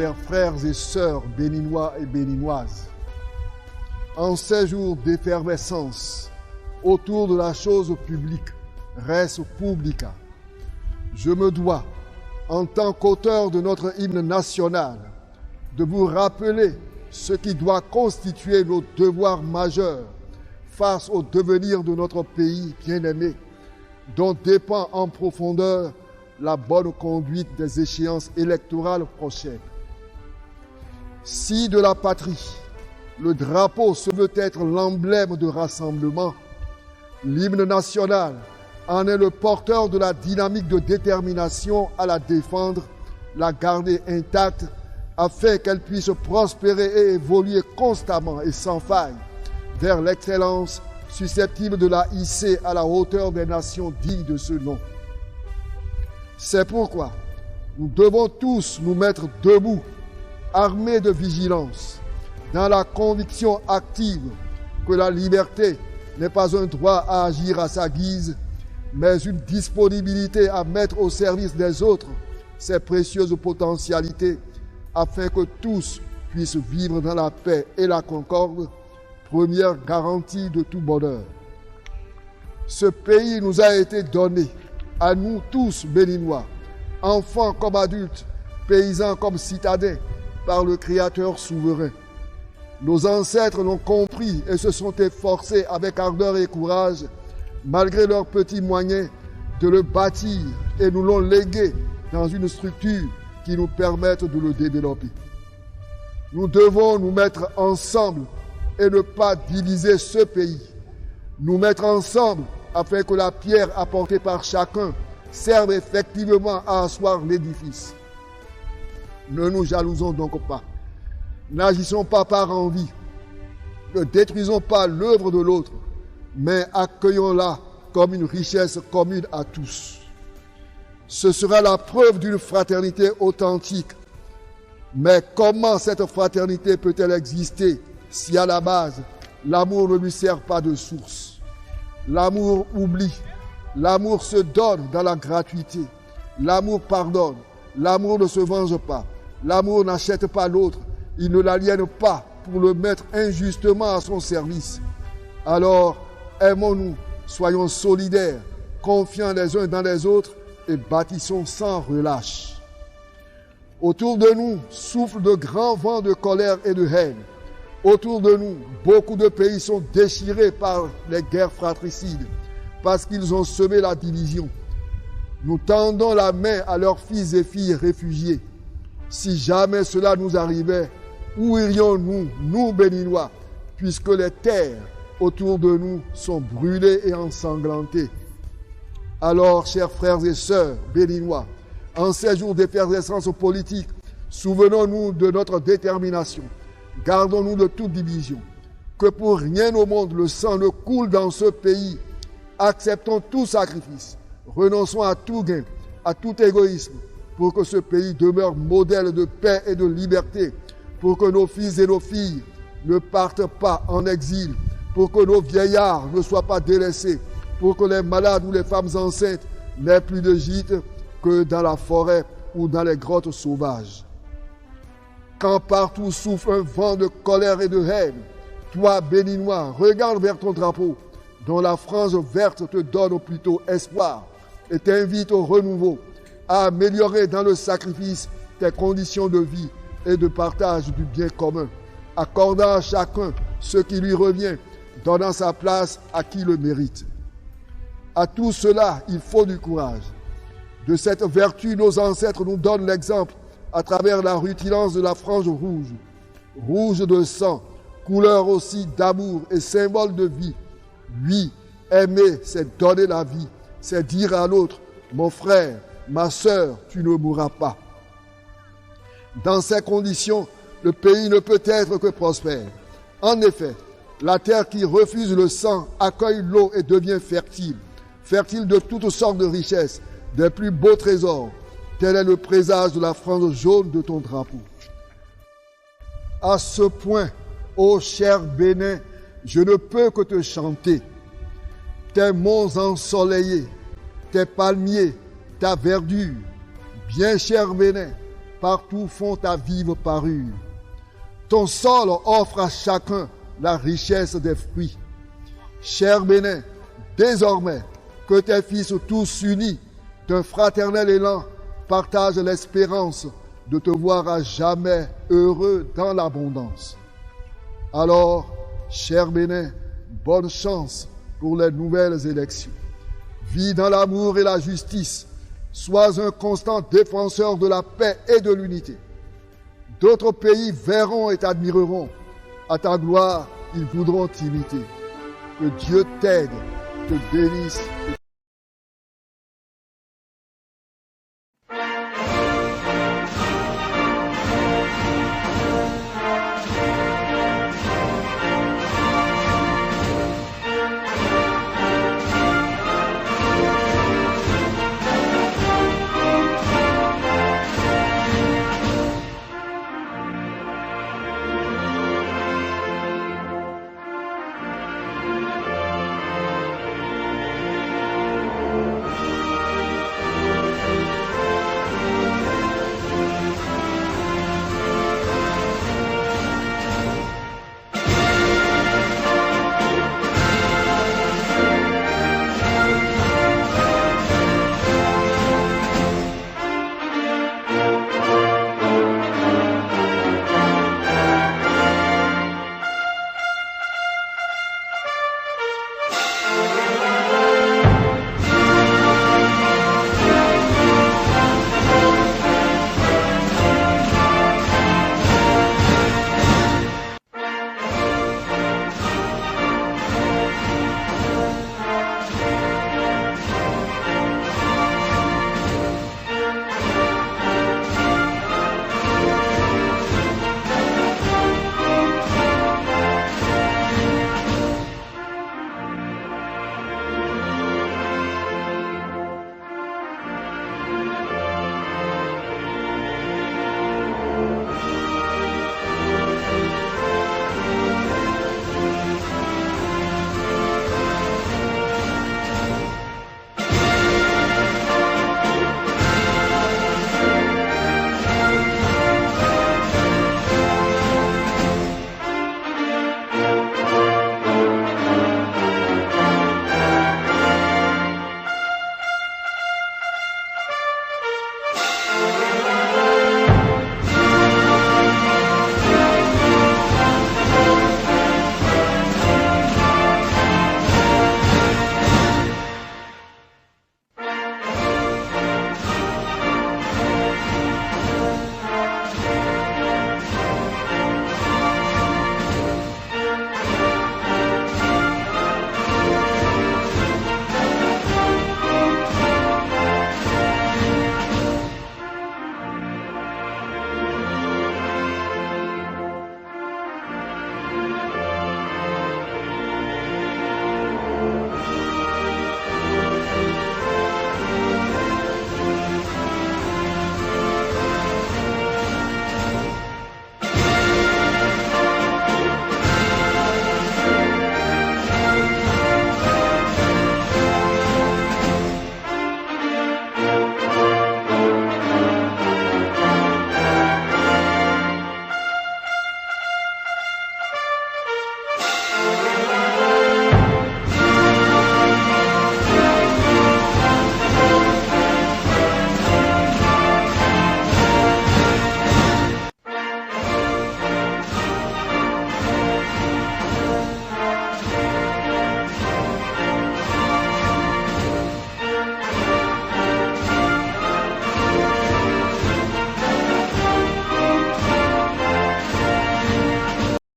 chers frères et sœurs béninois et béninoises, en ces jours d'effervescence autour de la chose publique, res publica, je me dois, en tant qu'auteur de notre hymne national, de vous rappeler ce qui doit constituer nos devoirs majeurs face au devenir de notre pays bien-aimé, dont dépend en profondeur la bonne conduite des échéances électorales prochaines. Si de la patrie, le drapeau se veut être l'emblème de rassemblement, l'hymne national en est le porteur de la dynamique de détermination à la défendre, la garder intacte, afin qu'elle puisse prospérer et évoluer constamment et sans faille vers l'excellence susceptible de la hisser à la hauteur des nations dignes de ce nom. C'est pourquoi nous devons tous nous mettre debout, armés de vigilance, dans la conviction active que la liberté n'est pas un droit à agir à sa guise, mais une disponibilité à mettre au service des autres ses précieuses potentialités, afin que tous puissent vivre dans la paix et la concorde, première garantie de tout bonheur. Ce pays nous a été donné, à nous tous béninois, enfants comme adultes, paysans comme citadins, par le Créateur souverain. Nos ancêtres l'ont compris et se sont efforcés avec ardeur et courage, malgré leurs petits moyens, de le bâtir et nous l'ont légué dans une structure qui nous permette de le développer. Nous devons nous mettre ensemble et ne pas diviser ce pays. Nous mettre ensemble afin que la pierre apportée par chacun serve effectivement à asseoir l'édifice. Ne nous jalousons donc pas. N'agissons pas par envie. Ne détruisons pas l'œuvre de l'autre, mais accueillons-la comme une richesse commune à tous. Ce sera la preuve d'une fraternité authentique. Mais comment cette fraternité peut-elle exister si à la base, l'amour ne lui sert pas de source? L'amour oublie, l'amour se donne dans la gratuité, l'amour pardonne, l'amour ne se venge pas, l'amour n'achète pas l'autre, il ne l'aliène pas pour le mettre injustement à son service. Alors, aimons-nous, soyons solidaires, confiants les uns dans les autres et bâtissons sans relâche. Autour de nous soufflent de grands vents de colère et de haine. Autour de nous, beaucoup de pays sont déchirés par les guerres fratricides parce qu'ils ont semé la division. Nous tendons la main à leurs fils et filles réfugiés. Si jamais cela nous arrivait, où irions-nous, nous béninois, puisque les terres autour de nous sont brûlées et ensanglantées? Alors, chers frères et sœurs béninois, en ces jours d'effervescence politique, souvenons-nous de notre détermination. Gardons-nous de toute division. Que pour rien au monde le sang ne coule dans ce pays. Acceptons tout sacrifice. Renonçons à tout gain, à tout égoïsme, pour que ce pays demeure modèle de paix et de liberté, pour que nos fils et nos filles ne partent pas en exil, pour que nos vieillards ne soient pas délaissés, pour que les malades ou les femmes enceintes n'aient plus de gîte que dans la forêt ou dans les grottes sauvages. Quand partout souffle un vent de colère et de haine, toi, béninois, regarde vers ton drapeau, dont la frange verte te donne plutôt espoir et t'invite au renouveau, à améliorer dans le sacrifice tes conditions de vie et de partage du bien commun, accordant à chacun ce qui lui revient, donnant sa place à qui le mérite. À tout cela, il faut du courage. De cette vertu, nos ancêtres nous donnent l'exemple à travers la rutilance de la frange rouge, rouge de sang, couleur aussi d'amour et symbole de vie. Oui, aimer, c'est donner la vie, c'est dire à l'autre, mon frère, ma sœur, tu ne mourras pas. Dans ces conditions, le pays ne peut être que prospère. En effet, la terre qui refuse le sang accueille l'eau et devient fertile, fertile de toutes sortes de richesses, des plus beaux trésors. Tel est le présage de la frange jaune de ton drapeau. À ce point, ô cher Bénin, je ne peux que te chanter. Tes monts ensoleillés, tes palmiers, ta verdure, bien cher Bénin, partout font ta vive parure. Ton sol offre à chacun la richesse des fruits. Cher Bénin, désormais que tes fils tous unis d'un fraternel élan partagent l'espérance de te voir à jamais heureux dans l'abondance. Alors, cher Bénin, bonne chance pour les nouvelles élections. Vis dans l'amour et la justice. Sois un constant défenseur de la paix et de l'unité. D'autres pays verront et t'admireront. À ta gloire, ils voudront t'imiter. Que Dieu t'aide, te bénisse et